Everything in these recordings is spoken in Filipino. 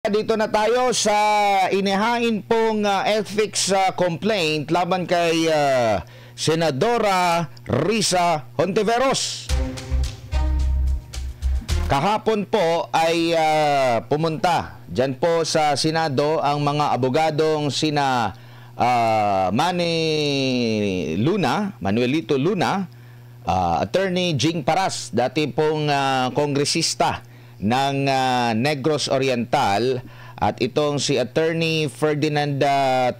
Dito na tayo sa inihain pong ethics complaint laban kay Senadora Risa Hontiveros. Kahapon po ay pumunta dyan po sa Senado ang mga abogadong sina Manuelito Luna, Attorney Jing Paras, dati pong kongresista ng Negros Oriental, at itong si Attorney Ferdinand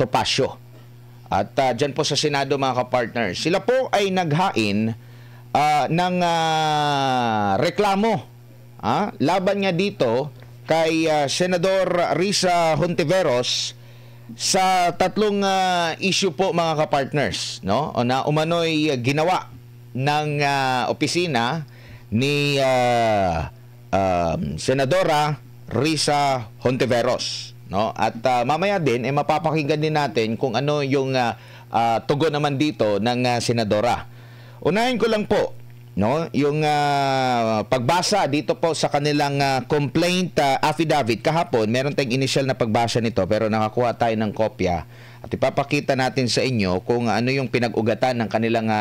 Topacio. At dyan po sa Senado, mga kapartners, sila po ay naghain ng reklamo laban niya dito kay Senador Risa Hontiveros sa tatlong issue po, mga kapartners, no? O na umano'y ginawa ng opisina ni Senadora Risa Hontiveros, no? At mamaya din mapapakinggan din natin kung ano yung tugon naman dito ng senadora. Unahin ko lang po, no, yung pagbasa dito po sa kanilang complaint affidavit. Kahapon meron tayong initial na pagbasa nito, pero nakakuha tayo ng kopya at ipapakita natin sa inyo kung ano yung pinag-ugatan ng kanilang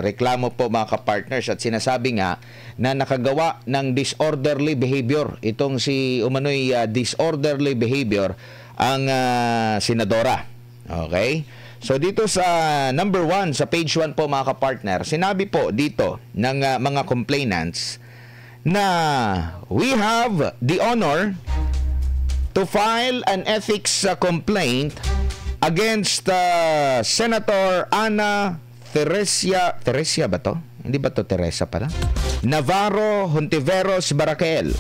reklamo po, mga kapartners. At sinasabi nga na nakagawa ng disorderly behavior itong si umano'y disorderly behavior ang senadora. Okay? So dito sa number 1, sa page 1 po, mga kapartner, sinabi po dito ng mga complainants na we have the honor to file an ethics complaint against Senator Ana Teresia ba to? Hindi ba to Teresa pala? Navarro Hontiveros Barakel,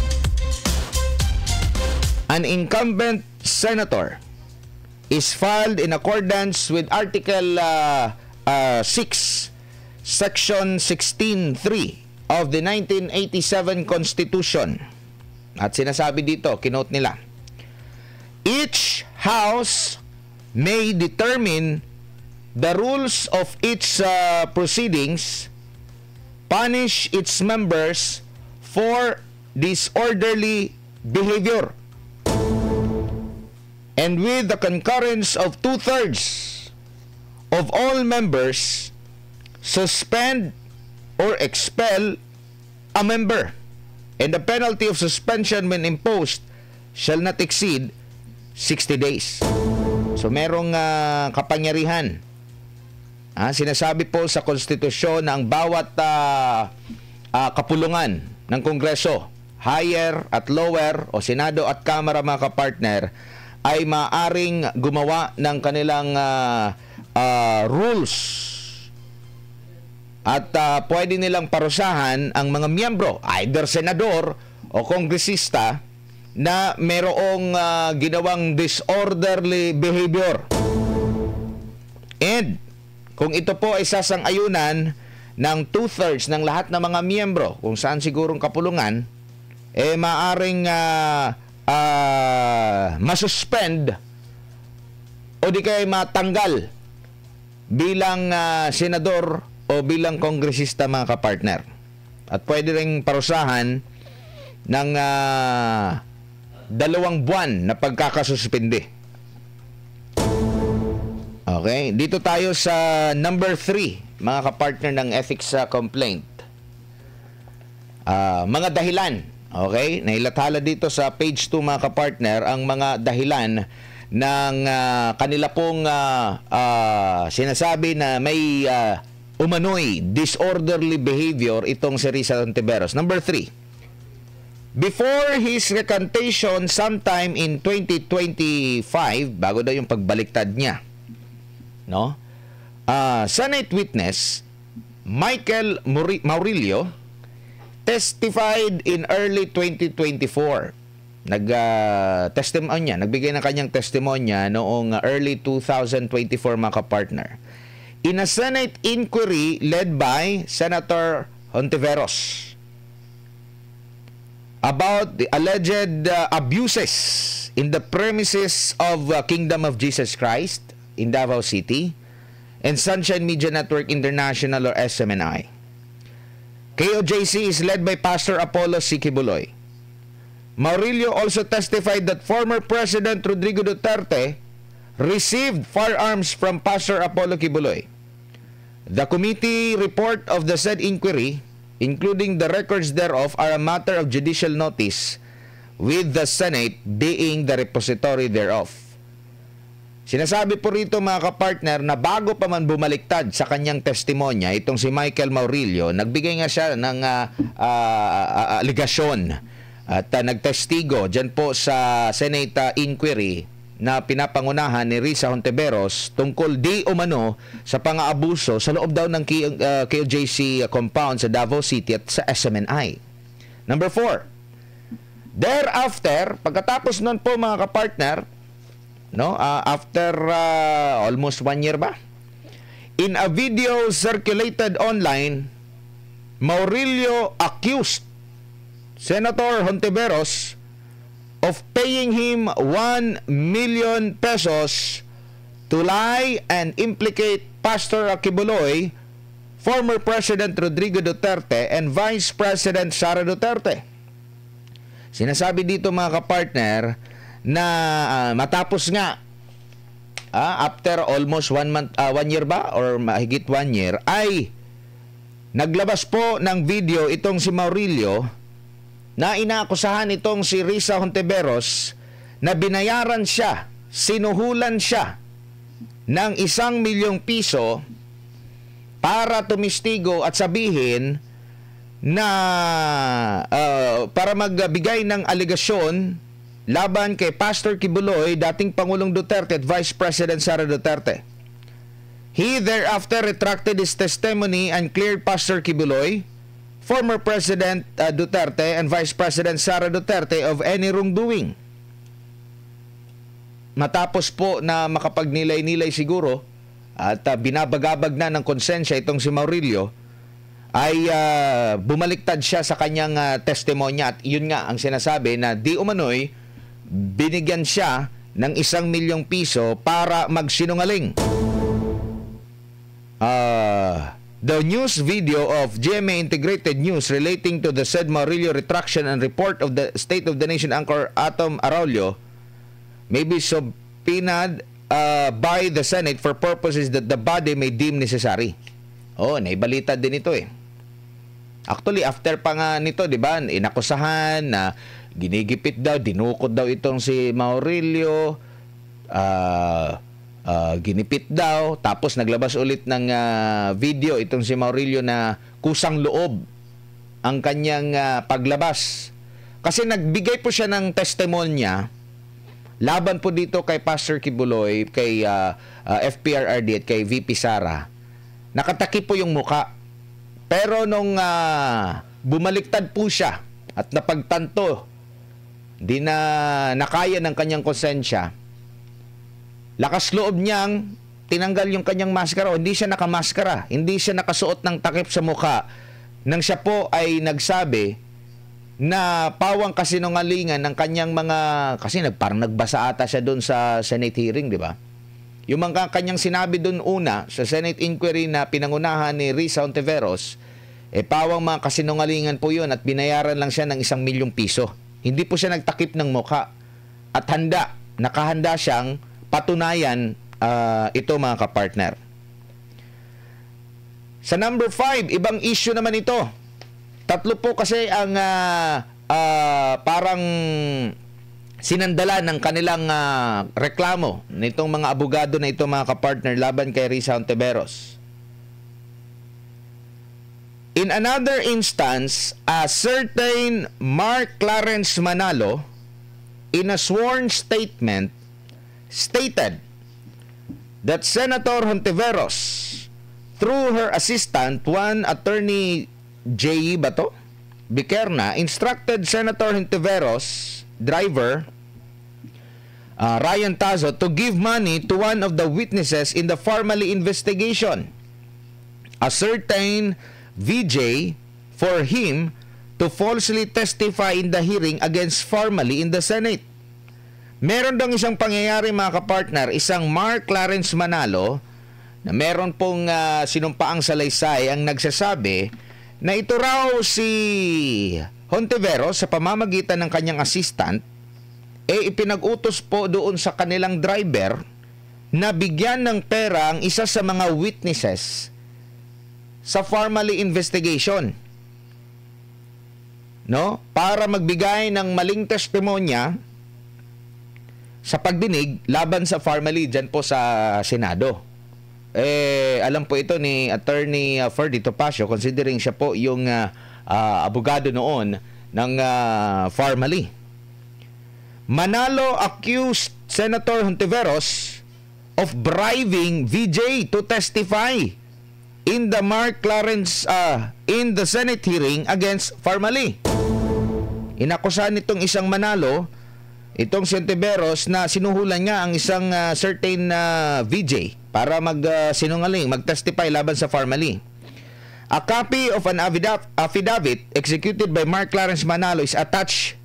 an incumbent senator, is filed in accordance with Article 6, Section 16.3 of the 1987 Constitution. At sinasabi dito, kinote nila, each house may determine the rules of its proceedings, punish its members for disorderly behavior, and with the concurrence of 2/3 of all members, suspend or expel a member, and the penalty of suspension when imposed shall not exceed 60 days. So merong kapangyarihan. Sinasabi po sa konstitusyon na ang bawat kapulungan ng Kongreso, higher at lower, o Senado at Kamara, mga kapartner, ay maaring gumawa ng kanilang rules at pwede nilang parusahan ang mga miyembro, either senador o kongresista, na merong ginawang disorderly behavior. And kung ito po ay sasang-ayunan ng 2/3 ng lahat ng mga miyembro, kung saan sigurong kapulungan, maaring masuspend o di kaya matanggal bilang senador o bilang kongresista, mga kapartner. At pwede ring parusahan ng 2 buwan na pagkakasuspindi. Okay, dito tayo sa number 3, mga kapartner, ng ethics complaint. Mga dahilan. Okay, nailathala dito sa page 2, mga kapartner, ang mga dahilan ng kanila pong sinasabi na may umano'y disorderly behavior itong si Risa Hontiveros. Number 3, before his recantation sometime in 2025, bago daw yung pagbaliktad niya, no? Senate witness Michael Maurilio testified in early 2024. Nagbigay ng kanyang testimonya noong early 2024, mga kapartner, in a Senate inquiry led by Senator Hontiveros about the alleged abuses in the premises of Kingdom of Jesus Christ in Davao City and Sunshine Media Network International, or SMNI. KOJC is led by Pastor Apollo C. Kibuloy. Maurilio also testified that former President Rodrigo Duterte received firearms from Pastor Apollo Kibuloy. The committee report of the said inquiry, including the records thereof, are a matter of judicial notice, with the Senate being the repository thereof. Sinasabi po rito mga kapartner na bago pa man bumaliktad sa kanyang testimonya, itong si Michael Maurilio, nagbigay nga siya ng aligasyon at nagtestigo dyan po sa Senate inquiry na pinapangunahan ni Risa Hontiveros tungkol di umano sa pang-aabuso sa loob daw ng KOJC compound sa Davao City at sa SMNI. Number 4. Thereafter, pagkatapos nun po mga kapartner, after almost 1 year ba? In a video circulated online, Maurilio accused Senator Hontiveros of paying him 1 million pesos to lie and implicate Pastor Kibuloy, former President Rodrigo Duterte, and Vice President Sara Duterte. Sinasabi dito mga kapartner na matapos nga after almost 1 year ba or mahigit 1 year ay naglabas po ng video itong si Maurilio na inaakusahan itong si Risa Hontiveros na binayaran siya, sinuhulan siya ng 1 milyong piso para tumistigo at sabihin na para magbigay ng aligasyon laban kay Pastor Kibuloy, dating Pangulong Duterte at Vice President Sara Duterte. He thereafter retracted his testimony and cleared Pastor Kibuloy, former President Duterte, and Vice President Sara Duterte of any wrongdoing. Matapos po na makapagnilay-nilay siguro at binabagabag na ng konsensya itong si Maurilio, ay bumaliktad siya sa kanyang testimonya at yun nga ang sinasabi na di umano'y binigyan siya ng 1 milyong piso para magsinungaling. The news video of GMA Integrated News relating to the said Maurilio retraction and report of the State of the Nation anchor Atom Araulio may be subpoenaed by the Senate for purposes that the body may deem necessary. Naibalita din ito eh. Actually, after pa nga nito, di ba, inakusahan na ginigipit daw, dinukot daw itong si Maurilio, ginipit daw, tapos naglabas ulit ng video itong si Maurilio na kusang loob ang kanyang paglabas. Kasi nagbigay po siya ng testimonya laban po dito kay Pastor Kibuloy, kay FPRRD at kay VP Sara. Nakatakip po yung muka. Pero nung bumaliktad po siya at napagtanto, di na nakaya ng kanyang konsensya, lakas loob niyang tinanggal yung kanyang maskara o hindi siya nakamaskara, hindi siya nakasuot ng takip sa mukha nang siya po ay nagsabi na pawang kasinungalingan ng kanyang mga, kasi parang nagbasa ata siya doon sa Senate hearing, di ba? Yung mga kanyang sinabi doon una sa Senate inquiry na pinangunahan ni Risa Hontiveros, pawang mga kasinungalingan po yun at binayaran lang siya ng 1 milyong piso. Hindi po siya nagtakip ng mukha at nakahanda siyang patunayan ito mga kapartner. Sa number 5, ibang issue naman ito. 3 po kasi ang parang sinandala ng kanilang reklamo nitong mga abogado na ito mga kapartner laban kay Risa Hontiveros. In another instance, a certain Mark Clarence Manalo, in a sworn statement, stated that Senator Hontiveros, through her assistant, one attorney J. Bikerna, instructed Senator Hontiveros' driver, Ryan Tazo, to give money to one of the witnesses in the Farmally investigation, a certain VJ, for him to falsely testify in the hearing against Farmally in the Senate. Meron daw isang pangyayari mga kapartner, isang Mark Clarence Manalo na meron pong sinumpaang salaysay ang nagsasabi na ito raw si Hontiveros sa pamamagitan ng kanyang assistant ipinag-utos po doon sa kanilang driver na bigyan ng pera ang isa sa mga witnesses sa formally investigation, no? Para magbigay ng maling testimonya sa pagdinig laban sa formally dyan po sa Senado. Alam po ito ni Attorney Ferdy Topacio, considering siya po yung abogado noon ng formally. Manalo accused Senator Hontiveros of bribing VJ to testify in the Mark Clarence in the Senate hearing against Farmally. Inakusahan nitong isang Manalo, itong si Hontiveros, na sinuhulan nga ang isang certain VJ para magsinungaling, mag-testify laban sa Farmally. A copy of an affidavit executed by Mark Clarence Manalo is attached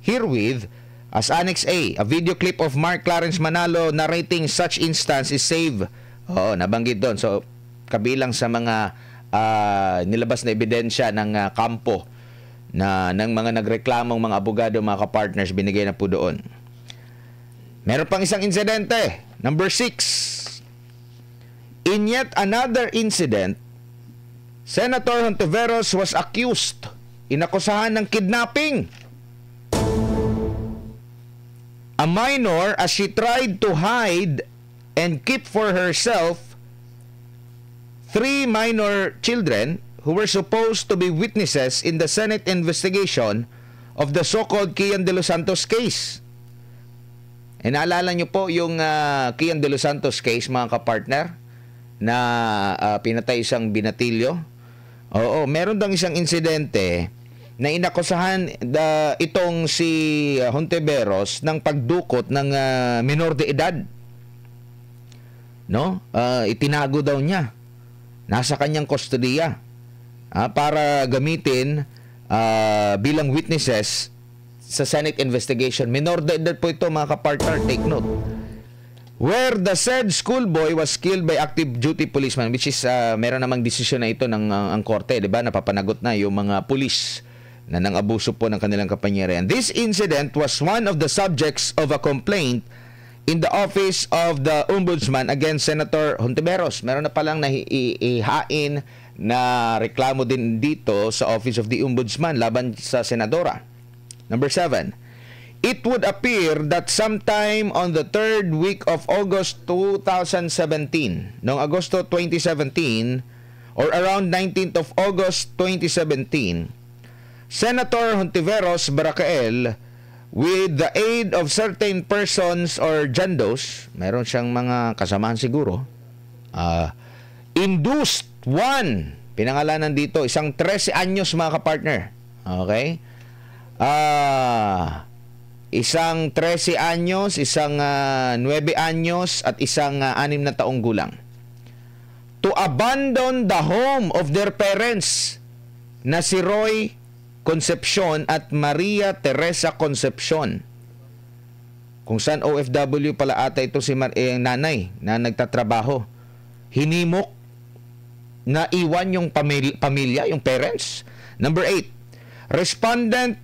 herewith as Annex A. A video clip of Mark Clarence Manalo narrating such instance is saved. Nabanggit doon. So, kabilang sa mga nilabas na ebidensya ng kampo ng mga nagreklamong mga abogado, mga kapartners, binigay na po doon. Meron pang isang insidente. Number 6. In yet another incident, Senator Hontiveros was accused, inakusahan ng kidnapping a minor as she tried to hide and keep for herself 3 minor children who were supposed to be witnesses in the Senate investigation of the so-called Kian de los Santos case. Naalala niyo po yung Kian de los Santos case, mga kapartner, na pinatay isang binatilyo? Oo, meron dang isang insidente na inakusahan itong si Hontiveros ng pagdukot ng minor de edad. No? Itinago daw niya. Nasa kanyang kustodiya para gamitin bilang witnesses sa Senate investigation. Minor de edad po ito, mga kapartner, take note. Where the said schoolboy was killed by active duty policeman, which is meron namang desisyon na ito ng ang korte, 'di ba? Napapanagot na yung mga pulis na nang abuso po ng kanilang kapangyarihan. This incident was one of the subjects of a complaint in the office of the Ombudsman against Senator Hontiveros. Meron na palang ihain na reklamo din dito sa Office of the Ombudsman laban sa senadora. Number 7. It would appear that sometime on the 3rd week of August 2017, noong Agosto 2017, or around 19th of August 2017, Senator Hontiveros Baracael, with the aid of certain persons or jandos, meron siyang mga kasamahan siguro, induced one, pinangalanan dito, isang 13 anyos, mga kapartner. Okay? Isang 13 anyos, isang 9 anyos, at isang 6 na taong gulang, to abandon the home of their parents na si Roy Concepcion at Maria Teresa Concepcion, kung saan OFW pala ata ito si nanay na nagtatrabaho. Hinimok na iwan yung pamilya, yung parents. Number 8. Respondent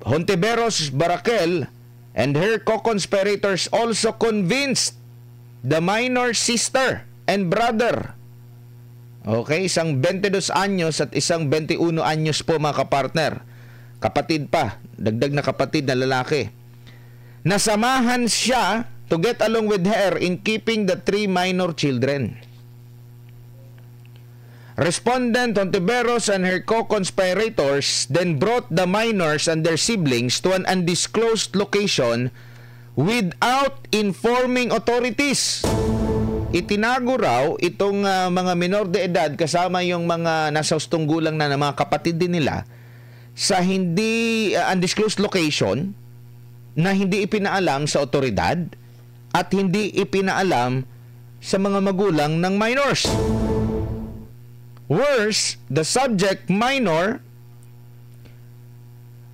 Hontiveros Baracael and her co-conspirators also convinced the minor sister and brother. Okay, isang 22 anyos at isang 21 anyos po, mga kapartner. Kapatid pa, dagdag na kapatid na lalaki. Nasamahan siya to get along with her in keeping the 3 minor children. Respondent Hontiveros and her co-conspirators then brought the minors and their siblings to an undisclosed location without informing authorities. Itinago raw itong mga minor de edad kasama yung mga nasa ustong gulang na mga kapatid din nila sa hindi undisclosed location na hindi ipinaalam sa otoridad at hindi ipinaalam sa mga magulang ng minors. Worse, the subject minor,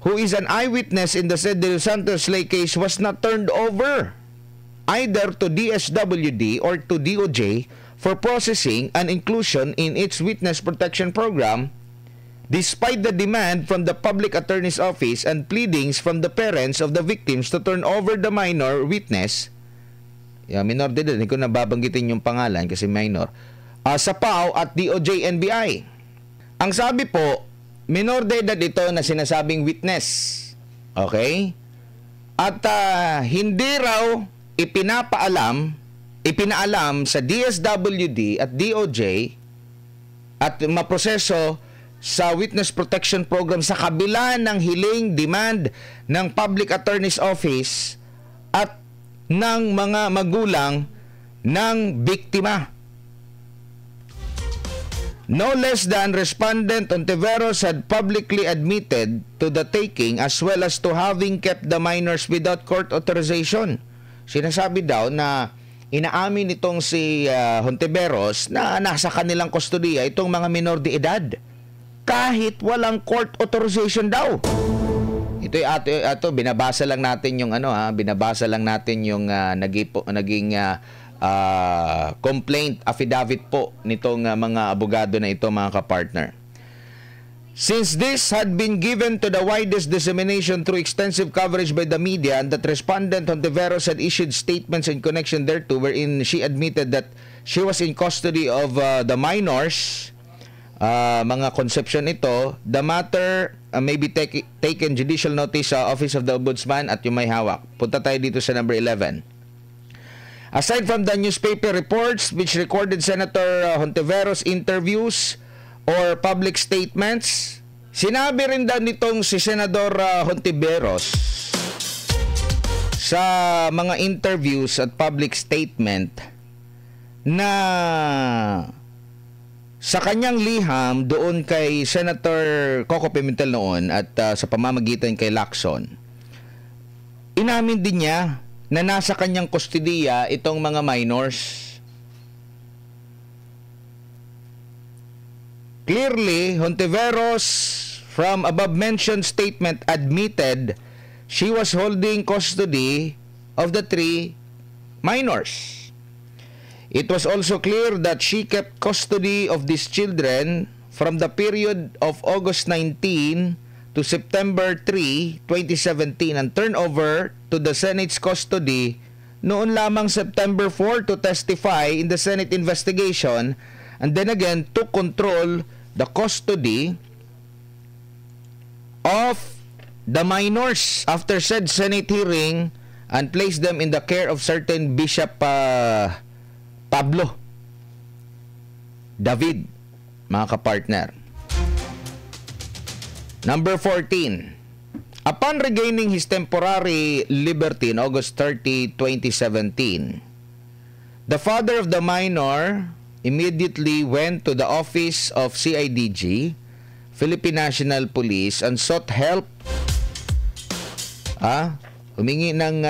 who is an eyewitness in the said De Los Santos Lake case, was not turned over either to DSWD or to DOJ for processing and inclusion in its witness protection program despite the demand from the Public Attorney's Office and pleadings from the parents of the victims to turn over the minor witness, minor din, hindi ko nababanggitin yung pangalan kasi minor, sa PAO at DOJ NBI. Ang sabi po, minor de edad ito na sinasabing witness. Okay? At hindi raw ipinaalam sa DSWD at DOJ at maproseso sa Witness Protection Program sa kabila ng hiling demand ng Public Attorney's Office at ng mga magulang ng biktima. No less than respondent Ontiveros had publicly admitted to the taking as well as to having kept the minors without court authorization. Sinasabi daw na inaamin itong si Ontiveros na nasa kanilang kustodiya itong mga minor de edad kahit walang court authorization daw. Ito binabasa lang natin yung binabasa lang natin yung naging complaint affidavit po nitong mga abogado na ito, mga kapartner. Since this had been given to the widest dissemination through extensive coverage by the media and that respondent Ontiveros had issued statements in connection thereto wherein she admitted that she was in custody of the minors, mga conception ito, the matter may be taken judicial notice sa Office of the Ombudsman at yung may hawak. Punta tayo dito sa number 11. Aside from the newspaper reports which recorded Senator Ontiveros' interviews or public statements, sinabi rin daw nitong si Senador Ontiveros sa mga interviews at public statement na sa kanyang liham doon kay Senator Coco Pimentel noon at sa pamamagitan kay Lacson, inamin din niya na nasa kanyang kustodiya itong mga minors. Clearly, Ontiveros, from above-mentioned statement, admitted she was holding custody of the 3 minors. It was also clear that she kept custody of these children from the period of August 19 to September 3, 2017 and turned over to the Senate's custody noon lamang September 4 to testify in the Senate investigation and then again took control the custody of the minors after said Senate hearing and placed them in the care of certain Bishop Pablo David, mga kapartner. Number 14. Upon regaining his temporary liberty on August 30, 2017, the father of the minor immediately went to the office of CIDG, Philippine National Police, and sought help. Humingi ng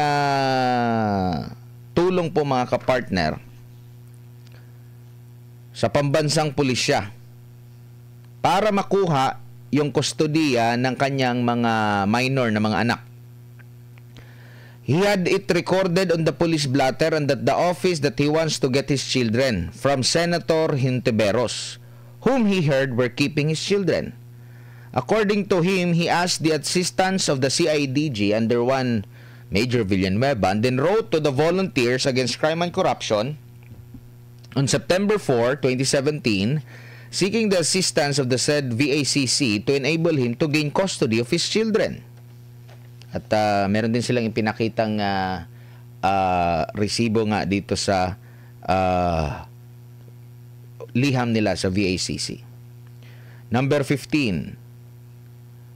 tulong po, mga kapartner, sa pambansang pulisya para makuha yung kustodiya ng kanyang mga minor na mga anak. He had it recorded on the police blotter and at the office that he wants to get his children from Senator Ontiveros, whom he heard were keeping his children. According to him, he asked the assistance of the CIDG under one Major Villanueva and then wrote to the Volunteers Against Crime and Corruption on September 4, 2017, seeking the assistance of the said VACC to enable him to gain custody of his children. At meron din silang ipinakitang resibo nga dito sa liham nila sa VACC. Number 15.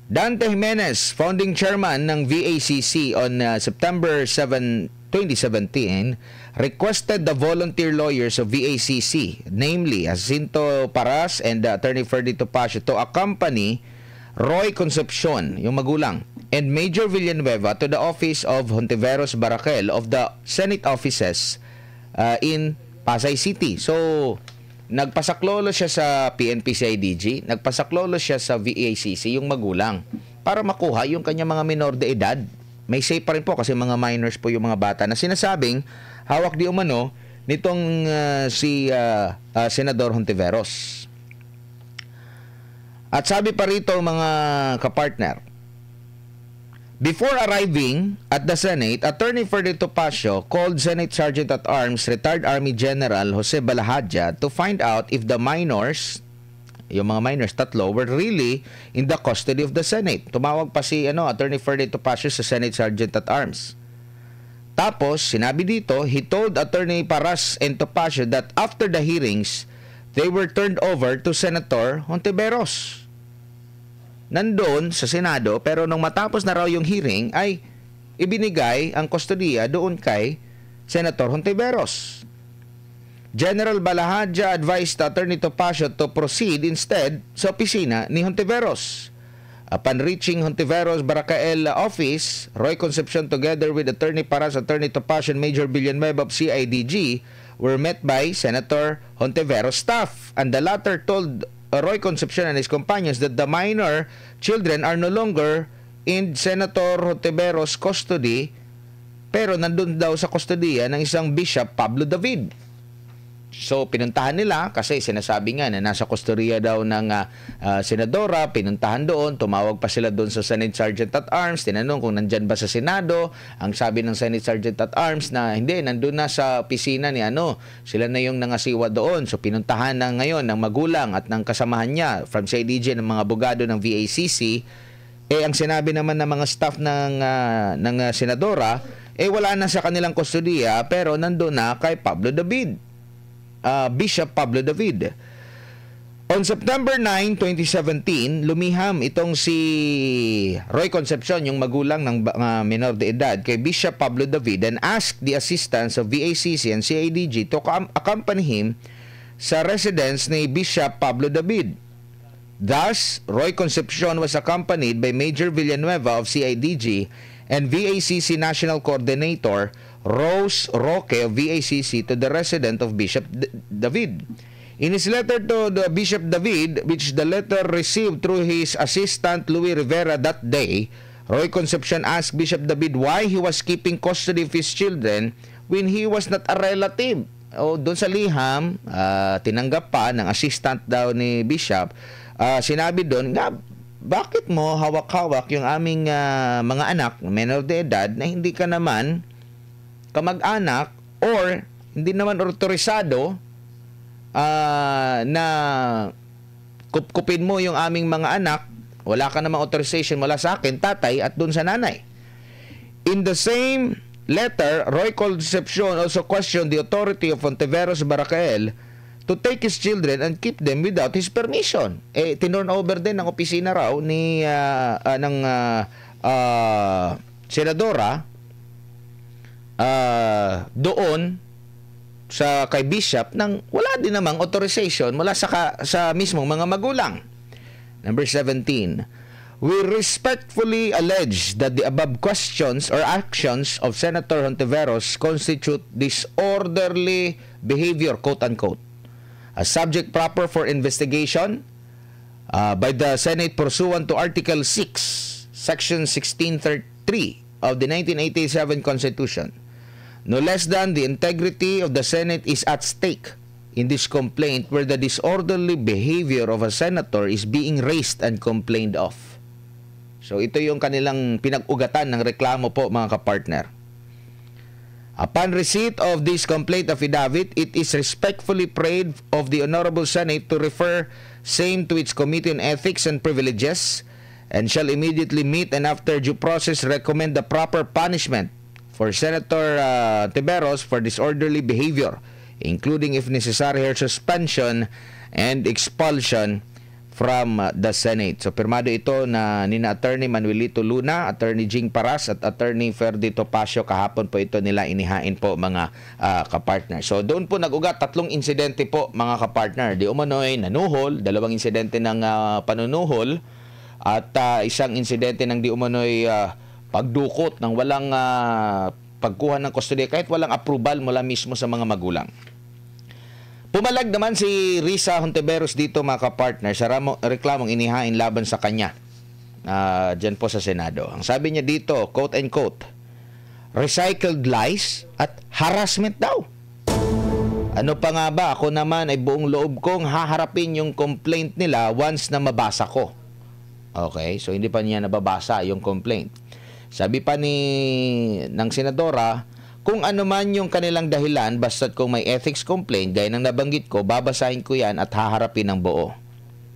Dante Jimenez, founding chairman ng VACC on September 7, 2017, requested the volunteer lawyers of VACC, namely Jacinto Paras and Attorney Ferdy Topacio, to accompany Roy Concepcion, yung magulang, and Major Villanueva to the office of Ontiveros Barakel of the Senate offices in Pasay City. So, nagpasaklolo siya sa PNP-CIDG, nagpasaklolo siya sa VACC, yung magulang, para makuha yung kanya mga minor de edad. May say pa rin po kasi mga minors po yung mga bata na sinasabing hawak di umano nitong si Senador Ontiveros. At sabi pa rito mga kapartner, before arriving at the Senate, Attorney Ferdy Topacio called Senate Sergeant-at-Arms retired Army General Jose Balahadja to find out if the minors, yung mga minors, tatlo, were really in the custody of the Senate. Tumawag pa si Attorney Ferdy Topacio sa Senate Sergeant-at-Arms. Tapos, sinabi dito, he told Attorney Paras and Topacio that after the hearings, they were turned over to Senator Hontiveros. Nandun sa Senado, pero nung matapos na raw yung hearing, ay ibinigay ang kustodiya doon kay Senator Hontiveros. General Balahadja advised Attorney Topacio to proceed instead sa opisina ni Hontiveros. Upon reaching Hontiveros Baracael office, Roy Concepcion together with Attorney Paras, Attorney Topacio, and Major Villanueva of CIDG were met by Senator Hontiveros staff, and the latter told Roy Concepcion and his companions that the minor children are no longer in Senator Hontiveros' custody, pero nandun daw sa kustodiya ng isang Bishop Pablo David. So, pinuntahan nila kasi sinasabi nga na nasa kustodiya daw ng senadora, pinuntahan doon, tumawag pa sila doon sa Senate Sergeant-at-Arms, tinanong kung nandyan ba sa Senado. Ang sabi ng Senate Sergeant-at-Arms na hindi, nandun na sa opisina ni sila na yung nangasiwa doon. So, pinuntahan na ngayon ng magulang at ng kasamahan niya from CIDG ng mga abogado ng VACC. Ang sinabi naman ng mga staff ng senadora, wala na sa kanilang kustodiya pero nandun na kay Pablo David. Bishop Pablo David. On September 9, 2017, lumiham itong si Roy Concepcion, yung magulang ng minor de edad, kay Bishop Pablo David and asked the assistance of VACC and CIDG to accompany him sa residence ni Bishop Pablo David. Thus, Roy Concepcion was accompanied by Major Villanueva of CIDG and VACC National Coordinator Rose Roque of VACC to the residence of Bishop David. In his letter to the Bishop David, which the letter received through his assistant Louis Rivera that day, Roy Concepcion asked Bishop David why he was keeping custody of his children when he was not a relative. Doon sa liham, tinanggap pa ng assistant daw ni Bishop, sinabi doon nga, bakit mo hawak-hawak yung aming mga anak, menor de edad, na hindi ka naman kamag-anak or hindi naman otorisado na kupkupin mo yung aming mga anak, wala ka namang authorization mula sa akin, tatay, at dun sa nanay. In the same letter, Roy Concepcion also questioned the authority of Hontiveros Baracael to take his children and keep them without his permission. Tinurn over din ng opisina raw ni ng senadora doon sa kay Bishop nang wala din namang authorization mula sa mismong mga magulang. Number 17. We respectfully allege that the above questions or actions of Senator Hontiveros constitute disorderly behavior, quote-unquote, a subject proper for investigation by the Senate pursuant to Article 6, Section 1633 of the 1987 Constitution. No less than the integrity of the Senate is at stake in this complaint where the disorderly behavior of a senator is being raised and complained of. So ito yung kanilang pinag-ugatan ng reklamo po, mga kapartner. Upon receipt of this complaint affidavit, it is respectfully prayed of the Honorable Senate to refer same to its Committee on Ethics and Privileges and shall immediately meet and after due process recommend the proper punishment for Senator Tiberos for disorderly behavior, including if necessary her suspension and expulsion from the Senate. So pirmado ito na nina Attorney Manuelito Luna, Attorney Jing Paras at Attorney Ferdy Topacio. Kahapon po ito nila inihain po, mga kapartner. So doon po nag-ugat 3 insidente po, mga kapartner. Di umano'y nanuhol, 2 insidente ng panunuhol at isang insidente ng di umano'y pagdukot ng walang pagkuha ng kustodiya kahit walang approval mula mismo sa mga magulang. Pumalag naman si Risa Hontiveros dito, mga kapartner, sa reklamong inihain laban sa kanya dyan po sa Senado. Ang sabi niya dito, quote-unquote, recycled lies at harassment daw Ano pa nga ba, ako naman ay buong loob kong haharapin yung complaint nila once na mabasa ko. Okay, so hindi pa niya nababasa yung complaint. Sabi pa ng senadora, kung ano man yung kanilang dahilan, basta't kung may ethics complaint, gaya ng nabanggit ko, babasahin ko yan at haharapin ng buo.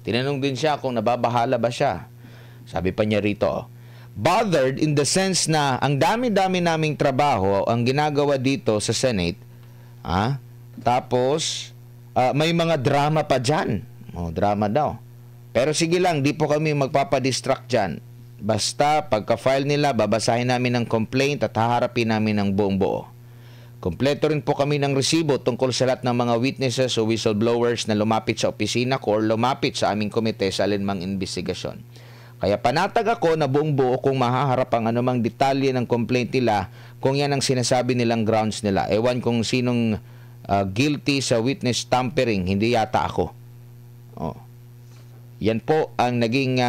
Tinanong din siya kung nababahala ba siya. Sabi pa niya rito, bothered in the sense na ang dami-dami naming trabaho ang ginagawa dito sa Senate, tapos may mga drama pa dyan. Drama daw. Pero sige lang, di po kami magpapadistract dyan. Basta pagka-file nila, babasahin namin ng complaint at haharapin namin ng buong buo. Kompleto rin po kami ng resibo tungkol sa lahat ng mga witnesses o whistleblowers na lumapit sa opisina ko or lumapit sa aming komite sa alinmang investigasyon. Kaya panatag ako na buong buo kung mahaharap ang anumang detalye ng complaint nila kung yan ang sinasabi nilang grounds nila. Ewan kung sinong guilty sa witness tampering, hindi yata ako. Yan po ang naging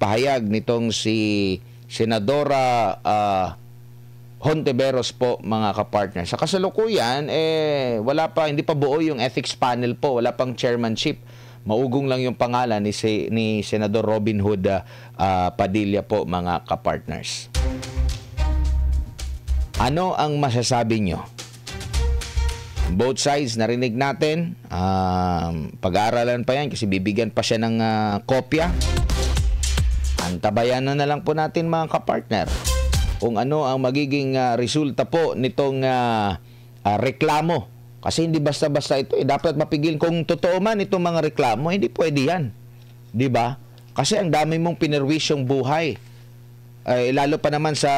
pahayag nitong si Senadora Hontiveros po, mga kapartner. Sa kasalukuyan, wala pa, hindi pa buo yung ethics panel po, wala pang chairmanship. Maugong lang yung pangalan ni Senador Robin Hood Padilla po, mga kapartners. Ano ang masasabi nyo? Both sides, narinig natin. Pag-aaralan pa yan kasi bibigyan pa siya ng kopya. Antabayan na lang po natin, mga kapartner, kung ano ang magiging resulta po nitong reklamo. Kasi hindi basta-basta ito. Dapat mapigil. Kung totoo man itong mga reklamo, hindi pwede yan. Di ba? Kasi ang dami mong pinirwisyong buhay. Lalo pa naman sa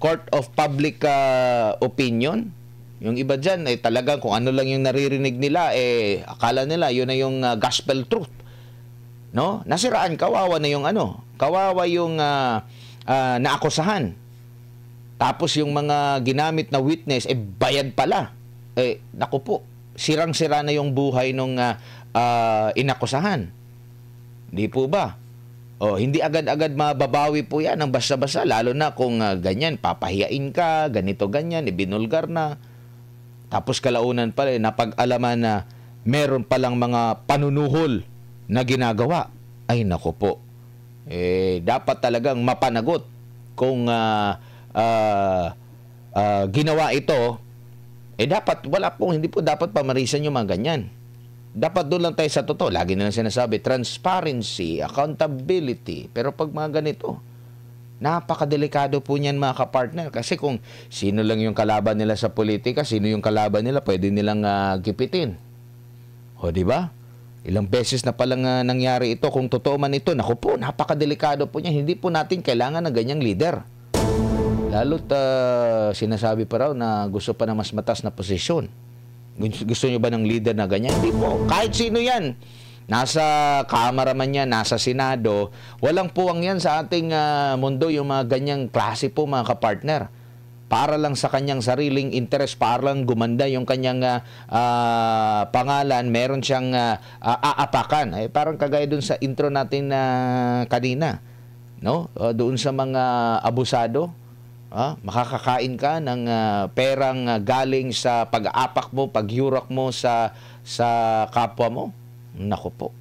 Court of Public Opinion. Yung iba dyan, talagang kung ano lang yung naririnig nila, akala nila yun na yung gospel truth. No? Nasiraan, kawawa na yung kawawa yung naakusahan. Tapos yung mga ginamit na witness, bayad pala. Naku po, sirang-sira na yung buhay nung inakusahan. Di po ba? Hindi agad-agad mababawi po yan ang basta-basta, lalo na kung ganyan, papahiyain ka, ganito, ganyan, ibinulgar na. Tapos kalaunan pala, napag-alaman na meron palang mga panunuhol na ginagawa. Ay, naku po. Dapat talagang mapanagot kung ginawa ito. Dapat, hindi po dapat pamarisan yung mga ganyan. Dapat doon lang tayo sa totoo. Lagi nilang sinasabi, transparency, accountability. Pero pag mga ganito, napakadelikado po niyan, mga kapartner. Kasi kung sino lang yung kalaban nila sa politika, sino yung kalaban nila, pwede nilang gipitin. Di ba? Ilang beses na palang nangyari ito. Kung totoo man ito, naku po, napakadelikado po niyan. Hindi po natin kailangan ng ganyang leader. Lalo't sinasabi pa raw na gusto pa ng mas matas na posisyon. Gusto nyo ba ng leader na ganyan? Hindi po. Kahit sino yan. Nasa Kamara man yan, nasa Senado, walang puwang yan sa ating mundo yung mga ganyang klase po, mga kapartner. Para lang sa kanyang sariling interest, para lang gumanda yung kanyang pangalan, meron siyang aapakan. Parang kagaya dun sa intro natin kanina. No? Doon sa mga abusado, makakakain ka ng perang galing sa pag-aapak mo, pag-yurak mo sa kapwa mo. Naku po.